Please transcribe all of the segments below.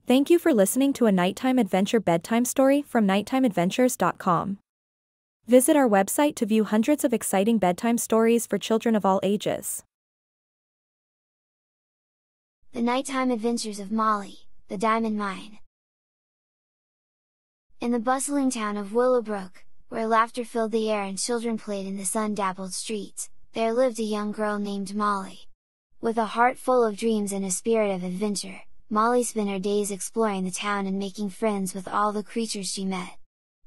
Thank you for listening to a nighttime adventure bedtime story from nighttimeadventures.com. Visit our website to view hundreds of exciting bedtime stories for children of all ages. The Nighttime Adventures of Molly, the Diamond Mine. In the bustling town of Willowbrook, where laughter filled the air and children played in the sun-dappled streets, there lived a young girl named Molly. With a heart full of dreams and a spirit of adventure, Molly spent her days exploring the town and making friends with all the creatures she met.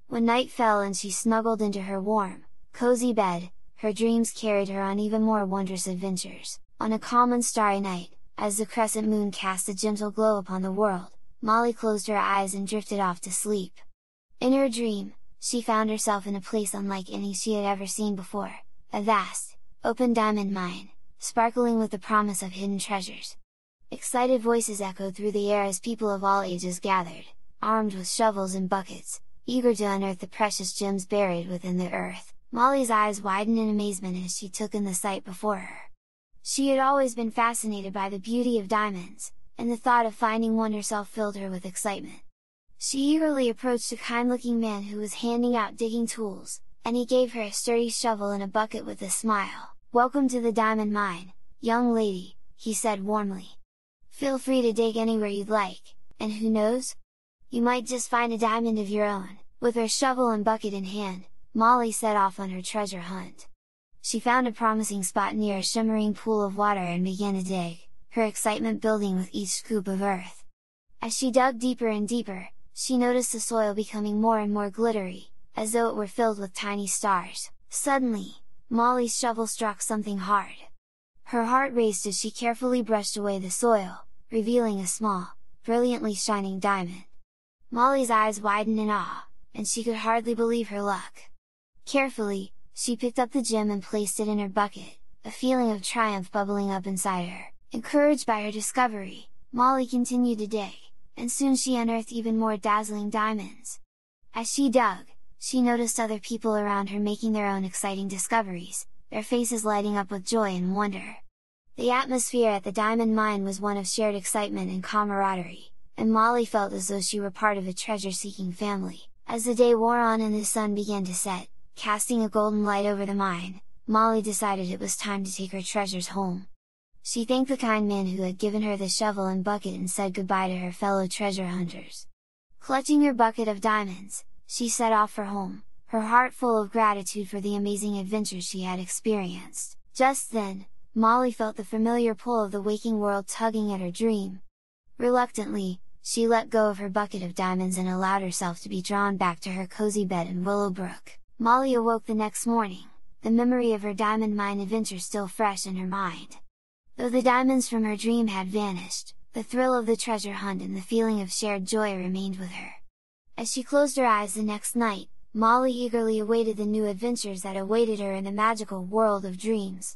When night fell and she snuggled into her warm, cozy bed, her dreams carried her on even more wondrous adventures. On a calm and starry night, as the crescent moon cast a gentle glow upon the world, Molly closed her eyes and drifted off to sleep. In her dream, she found herself in a place unlike any she had ever seen before, a vast, open diamond mine, sparkling with the promise of hidden treasures. Excited voices echoed through the air as people of all ages gathered, armed with shovels and buckets, eager to unearth the precious gems buried within the earth. Molly's eyes widened in amazement as she took in the sight before her. She had always been fascinated by the beauty of diamonds, and the thought of finding one herself filled her with excitement. She eagerly approached a kind-looking man who was handing out digging tools, and he gave her a sturdy shovel and a bucket with a smile. "Welcome to the diamond mine, young lady," he said warmly. "Feel free to dig anywhere you'd like, and who knows? You might just find a diamond of your own." With her shovel and bucket in hand, Molly set off on her treasure hunt. She found a promising spot near a shimmering pool of water and began to dig, her excitement building with each scoop of earth. As she dug deeper and deeper, she noticed the soil becoming more and more glittery, as though it were filled with tiny stars. Suddenly, Molly's shovel struck something hard. Her heart raced as she carefully brushed away the soil, revealing a small, brilliantly shining diamond. Molly's eyes widened in awe, and she could hardly believe her luck. Carefully, she picked up the gem and placed it in her bucket, a feeling of triumph bubbling up inside her. Encouraged by her discovery, Molly continued to dig, and soon she unearthed even more dazzling diamonds. As she dug, she noticed other people around her making their own exciting discoveries, their faces lighting up with joy and wonder. The atmosphere at the diamond mine was one of shared excitement and camaraderie, and Molly felt as though she were part of a treasure-seeking family. As the day wore on and the sun began to set, casting a golden light over the mine, Molly decided it was time to take her treasures home. She thanked the kind man who had given her the shovel and bucket and said goodbye to her fellow treasure hunters. Clutching her bucket of diamonds, she set off for home, her heart full of gratitude for the amazing adventures she had experienced. Just then, Molly felt the familiar pull of the waking world tugging at her dream. Reluctantly, she let go of her bucket of diamonds and allowed herself to be drawn back to her cozy bed in Willowbrook. Molly awoke the next morning, the memory of her diamond mine adventure still fresh in her mind. Though the diamonds from her dream had vanished, the thrill of the treasure hunt and the feeling of shared joy remained with her. As she closed her eyes the next night, Molly eagerly awaited the new adventures that awaited her in the magical world of dreams.